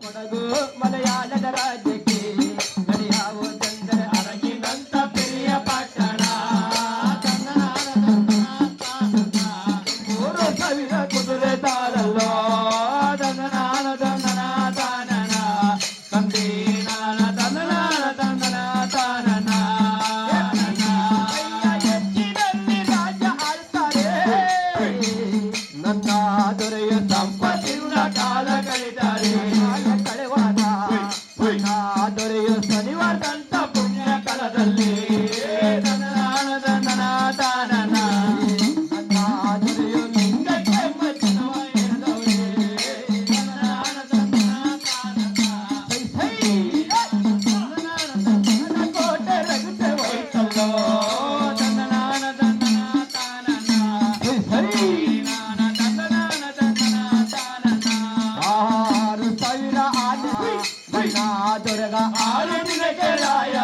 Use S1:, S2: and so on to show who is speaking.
S1: ಕೊಡಗು ಮಲಯಾಳದ ರಾಜ್ಯಕ್ಕೆ ನಡೆಯಾವ ಚಂದ್ರ ಅರಗಿನಂತ ಪ್ರಿಯ ಪಟ್ಟಣ 3,000 ಕುದುರೆ ತಾರಲ್ಲೋ ದಂದನಾನ ದಂದನ ತಾನನ ತಂದೇನಾನ ದಂದನಾನ ದಂದನ ತಾನನ ಹೆಚ್ಚಿನಲ್ಲಿ ರಾಜ್ಯ ಆಳ್ತಾರೆ ನನ್ನ ದೊರೆಯ ಸಂಪತ್ತಿನ ಕಾಲ ಕಳೆದರೆ ಕಳೆವಾದ ದೊರೆಯ ಶನಿವಾರದಂತ ಪುಣ್ಯ ಕಾಲದಲ್ಲಿ ದಂದನಾನ ದಂದನ ತಾನನ ದೊರೆಗ 6 ದಿನಕ್ಕೆ ರಾಯ